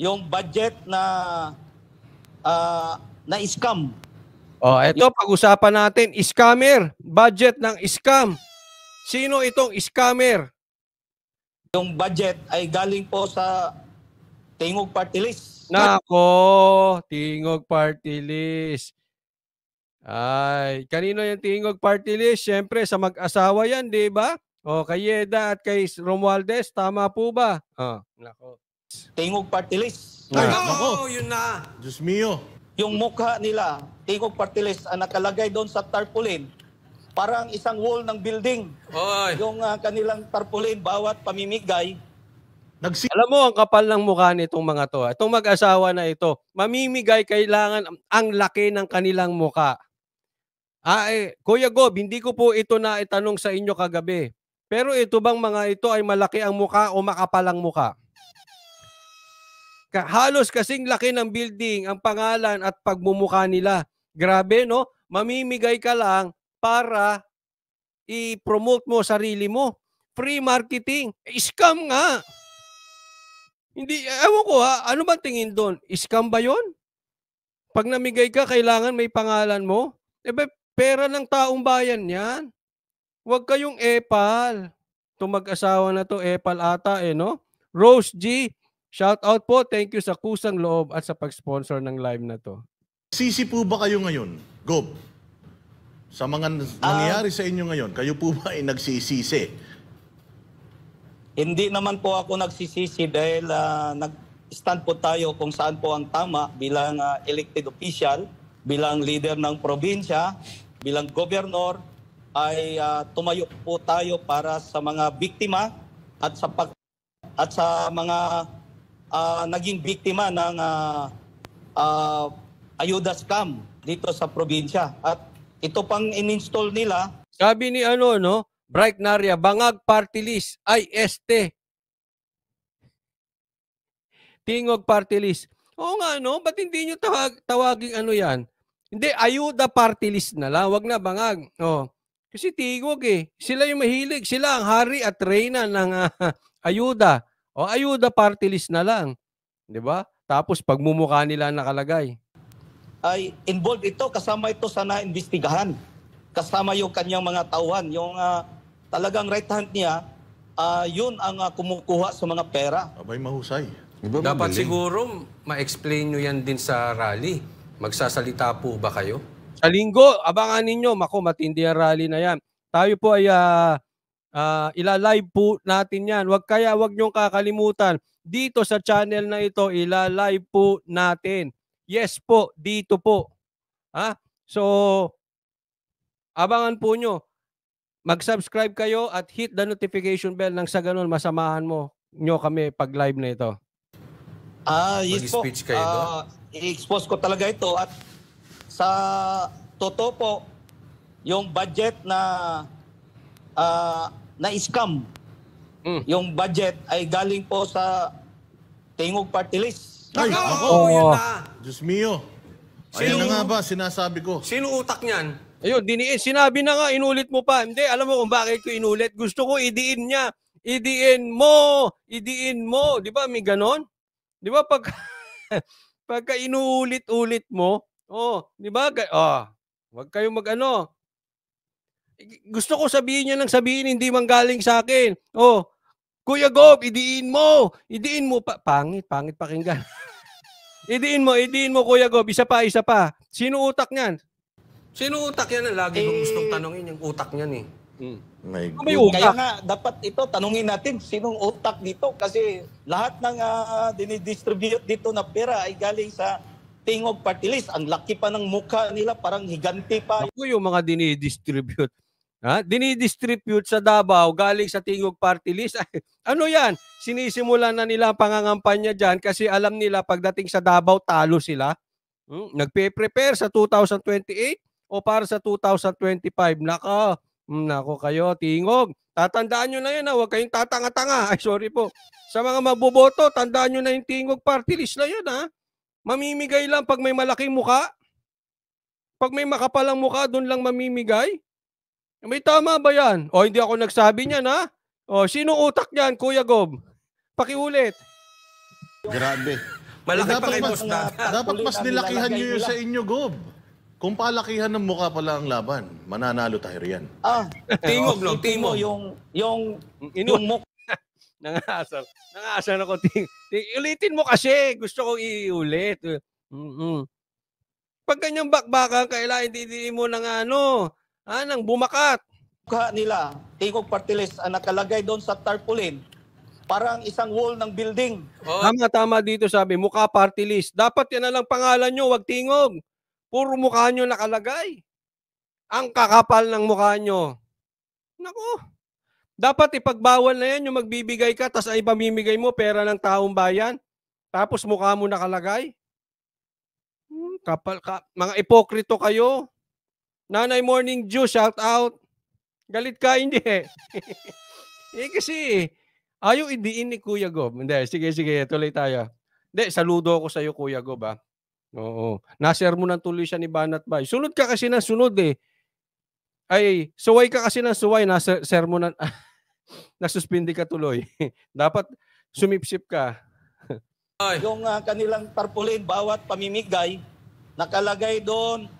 yung budget na scam. Oh, ito pag-usapan natin, scammer, budget ng scam. Sino itong scammer? Yung budget ay galing po sa Tingog Party List. Nako, Tingog Party List. Ay, kanino yung Tingog Party List? Siyempre, sa mag-asawa yan, di ba? O, kay Yeda at kay Romualdez, tama po ba? Oh, nako. Tingog Party List. Ay, nako, yun na. Diyos mio. Yung mukha nila, Tingog Party List, ang nakalagay doon sa tarpaulin, parang isang wall ng building. Oy. Yung kanilang tarpaulin, bawat pamimigay. Alam mo, ang kapal ng mukha nitong mga to. Itong mag-asawa na ito, mamimigay kailangan ang laki ng kanilang mukha. Kuya Gob, hindi ko po ito na itanong sa inyo kagabi. Pero ito bang mga ito ay malaki ang mukha o makapal ang mukha? Halos kasing laki ng building, ang pangalan at pagmumukha nila. Grabe, no? Mamimigay ka lang para i-promote mo sarili mo. Free marketing. Scam nga. Hindi, ewan ko ha, ano ba tingin doon? Scam ba yun? Pag namigay ka, kailangan may pangalan mo? Pera ng taong bayan yan. Huwag kayong epal. Itong mag-asawa na to, epal ata no? Rose G, shout out po. Thank you sa kusang loob at sa pag-sponsor ng live na to. Sisi po ba kayo ngayon, Gob? Sa mga nangyayari sa inyo ngayon, kayo po ba ay nagsisisi? Hindi naman po ako nagsisisi dahil nag-stand po tayo kung saan po ang tama bilang elected official, bilang leader ng probinsya, bilang gobernador, ay tumayo po tayo para sa mga biktima at sa mga naging biktima ng ayuda scam dito sa probinsya. At ito pang in-install nila. Sabi ni Bright Naria, Bangag Party List, IST. Tingog Party List. Oo nga, ba't hindi nyo tawaging yan? Hindi, ayuda Party List na lang. Wag na Bangag. Kasi Tingog Sila yung mahilig. Sila ang hari at reyna ng ayuda. Ayuda Party List na lang. Di ba? Tapos pagmumukha nila nakalagay. Ay involved ito, kasama ito sa naimbestigahan. Kasama yung kanyang mga tauhan. Yung talagang right hand niya, yun ang kumukuha sa mga pera. Abay, mahusay. Dapat siguro ma-explain nyo yan din sa rally. Magsasalita po ba kayo? Sa linggo, abangan ninyo. Mako, matindi ang rally na yan. Tayo po ay ila-live po natin yan. Wag nyong kakalimutan. Dito sa channel na ito, ila-live po natin. Yes po, dito po. So, abangan po nyo. Mag-subscribe kayo at hit the notification bell nang sa ganun masamahan nyo kami pag live na ito. Yes po. Mag-speech kayo doon? I-expose ko talaga ito at sa totoo po, yung budget na scam, yung budget ay galing po sa Tingog Party List. Ay, yun na. Diyos mio. Ayun na nga ba, sinasabi ko. Sino utak niyan? Ayun, sinabi na nga, inulit mo pa. Hindi, alam mo kung bakit ko inulit. Gusto ko idiin niya. Idiin mo. Di ba, may ganon? Di ba, pagka inuulit-ulit mo, di ba, wag kayong gusto ko sabihin niya nang sabihin, hindi manggaling sa akin. Kuya Gob, idiin mo. Idiin mo pa. Pangit pakinggan. Idiin mo, Kuya Gob. Isa pa. Sino utak niyan? Sino utak yan? Lagi kong gustong tanongin yung utak niyan May Kaya nga, dapat ito, tanungin natin, sinong utak dito? Kasi lahat ng dinidistribute dito na pera ay galing sa Tingog Party List. Ang laki pa ng mukha nila, parang higanti pa. Ako yung mga dinidistribute. Dinidistribute sa Davao, galing sa Tingog Party List. Ano yan? Sinisimulan na nila ang pangangampanya dyan kasi alam nila pagdating sa Davao, talo sila. Nagpe-prepare sa 2028 o para sa 2025. Nako kayo, Tingog. Tatandaan nyo na yan, huwag kayong tatanga-tanga. Ay, sorry po. Sa mga maboboto, tandaan nyo na yung Tingog Party List na yan, Mamimigay lang pag may malaking muka. Pag may makapalang muka, doon lang mamimigay. May tama ba yan? Hindi ako nagsabi niyan, sino utak niyan, Kuya Gob? Pakiulit. Grabe. Malaki pa dapat kay mas- Boss Dagat. Dapat mas ang nilakihan nilalagay nyo yun nila. sa inyo, Gob. Kung palakihan ng mukha pala ang laban, mananalo tayo riyan. Tingog, no? isipin mo Tingog. yung mukha. Nangasar ako. Ulitin mo kasi. Gusto kong iulit. Pag ganyang bakbakan, kailangan hindi mo nang bumakat. Nila, Tingog Party List, ang nakalagay doon sa tarpaulin, parang isang wall ng building. Oh, Tama dito sabi, mukha party list. Dapat yan na lang pangalan nyo, wag tingog. Puro mukha nyo nakalagay. Ang kakapal ng mukha nyo. Naku, dapat ipagbawal na yan yung magbibigay ka, tas ay pamimigay mo pera ng taong bayan, tapos mukha mo nakalagay. Mga ipokrito kayo. Nanay Morning Dew, shout out. Galit ka, hindi kasi, ayaw idiin ni Kuya Gob. Hindi, sige, tuloy tayo. Hindi, saludo ako sa iyo, Kuya Gob, ha. Oo. Nasermonan tuloy siya ni Banat Bay. Sunod ka kasi ng sunod, eh. Ay, suway ka kasi ng suway, sermonan, nasuspindi ka tuloy. Dapat sumipsip ka. Yung kanilang tarpaulin, bawat pamimigay, nakalagay doon,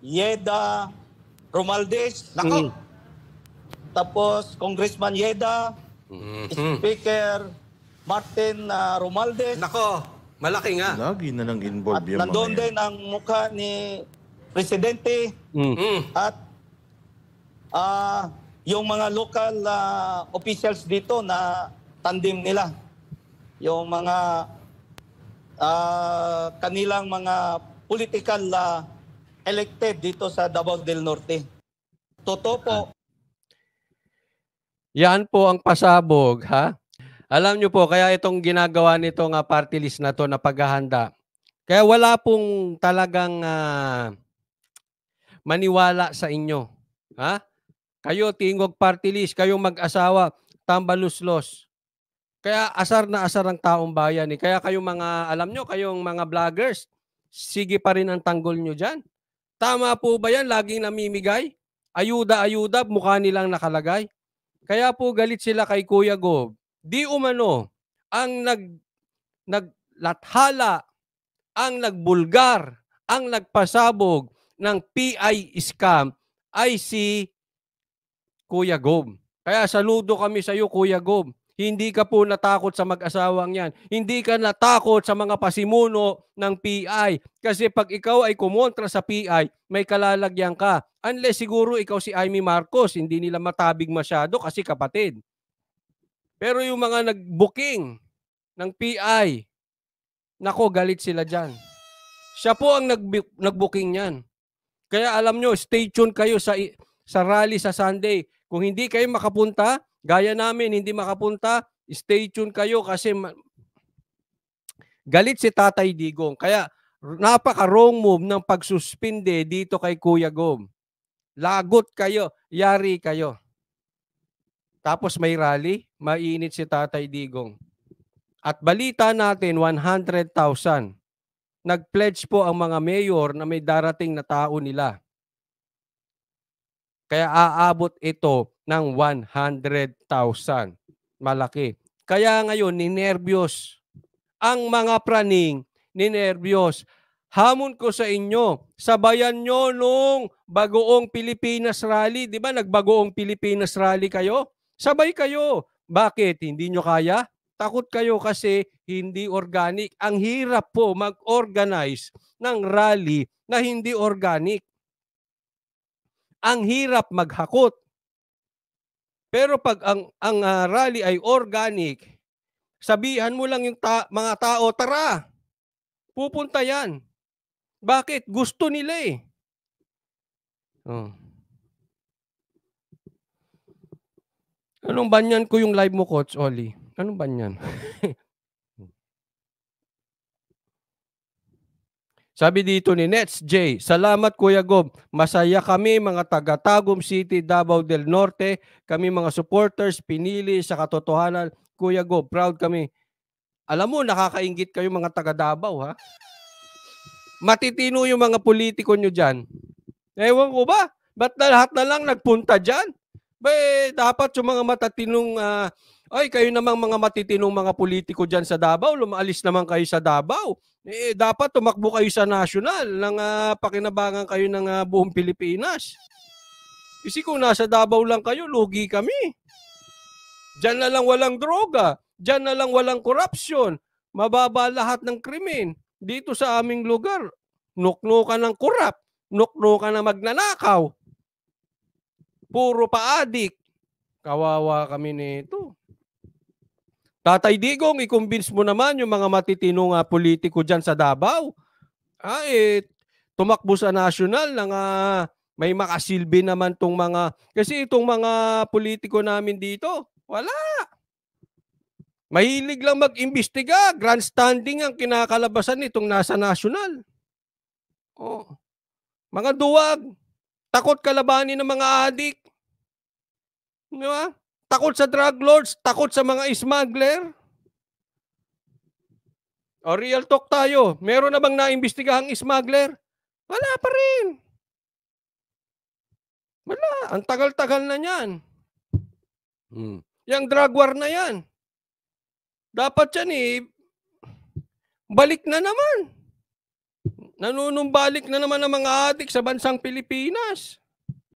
Yeda Romualdez, tapos Congressman Yeda, Speaker Martin Romualdez. nako, malaki nga. Lagi na nang At involve yung mga nandoon yan. din ang mukha ni Presidente at yung mga local officials dito na tandem nila. Yung mga kanilang mga political elected dito sa Davao del Norte. Totoo po. Yan po ang pasabog, ha? Alam nyo po, kaya itong ginagawa nito nga party list na to na paghahanda, kaya wala pong talagang maniwala sa inyo. Ha? Kayo, Tingog Party List, kayong mag-asawa, tambaluslos. Kaya asar na asar ang taong bayan. Eh. Kaya kayong mga, alam nyo, kayong mga vloggers, sige pa rin ang tanggol nyo dyan. Tama po ba yan? Laging namimigay? Ayuda, mukha nilang nakalagay. Kaya po galit sila kay Kuya Gob. Di umano, ang naglathala, ang nagbulgar, ang nagpasabog ng PI scam ay si Kuya Gob. Kaya saludo kami sa iyo, Kuya Gob. Hindi ka po natakot sa mag-asawang yan. Hindi ka natakot sa mga pasimuno ng PI. Kasi pag ikaw ay kumontra sa PI, may kalalagyan ka. Unless siguro ikaw si Amy Marcos, hindi nila matabig masyado kasi kapatid. Pero yung mga nag-booking ng PI, nako, galit sila dyan. Siya po ang nag-booking yan. Kaya alam nyo, stay tuned kayo sa rally sa Sunday. Kung hindi kayo makapunta, gaya namin, hindi makapunta, stay tuned kayo kasi galit si Tatay Digong. Kaya napaka-wrong move ng pagsuspinde dito kay Kuya Gob. Lagot kayo, yari kayo. Tapos may rally, mainit si Tatay Digong. At balita natin, 100,000. Nag-pledge po ang mga mayor na may darating na tao nila. Kaya aabot ito ng 100,000. Malaki. Kaya ngayon, ninervyos. Ang mga praning, ninervyos. Hamon ko sa inyo, sabayan nyo nung Bagoong Pilipinas Rally. Di ba nagbagoong Pilipinas Rally kayo? Sabay kayo. Bakit? Hindi nyo kaya? Takot kayo kasi hindi organic. Ang hirap po mag-organize ng rally na hindi organic. Ang hirap maghakot. Pero pag ang rally ay organic, sabihan mo lang yung mga tao, tara, pupunta yan. Bakit? Gusto nila eh. Oh. Anong banyan ko yung live mo, Coach Oli? Anong banyan? Sabi dito ni Nets J, salamat Kuya Gob. Masaya kami mga taga-Tagum City, Davao del Norte. Kami mga supporters, pinili sa katotohanan. Kuya Gob, proud kami. Alam mo, nakakaingit kayo mga taga-Davao, ha? Matitino yung mga politiko nyo dyan. Ewan ko ba? Ba't na lahat na lang nagpunta dyan? Dapat yung mga matatinong Ay, kayo namang mga matitinong mga politiko dyan sa Davao, lumaalis naman kayo sa Davao. Dapat tumakbo kayo sa national nang pakinabangan kayo ng buong Pilipinas. Kasi kung nasa Davao lang kayo, lugi kami. Diyan na lang walang droga. Diyan na lang walang korupsyon. Mababa lahat ng krimen. Dito sa aming lugar, nuknukan ng korap, nuknukan ng magnanakaw. Puro pa-adik. Kawawa kami nito. Tatay Digong, i-convince mo naman yung mga matitinong politiko dyan sa Davao. Tumakbo sa national ng may makasilbi naman tong mga... Kasi itong mga politiko namin dito, wala. Mahilig lang mag-imbestiga. Grandstanding ang kinakalabasan nitong nasa national. Oh. Mga duwag. Takot kalabanin ng mga adik. Di ba? Takot sa drug lords. Takot sa mga smuggler. O real talk tayo. Meron na bang naimbestigahang smuggler? Wala pa rin. Wala. Ang tagal-tagal na yan. Yang drug war na yan. Dapat yan balik na naman. Nanunumbalik na naman ang mga adik sa bansang Pilipinas.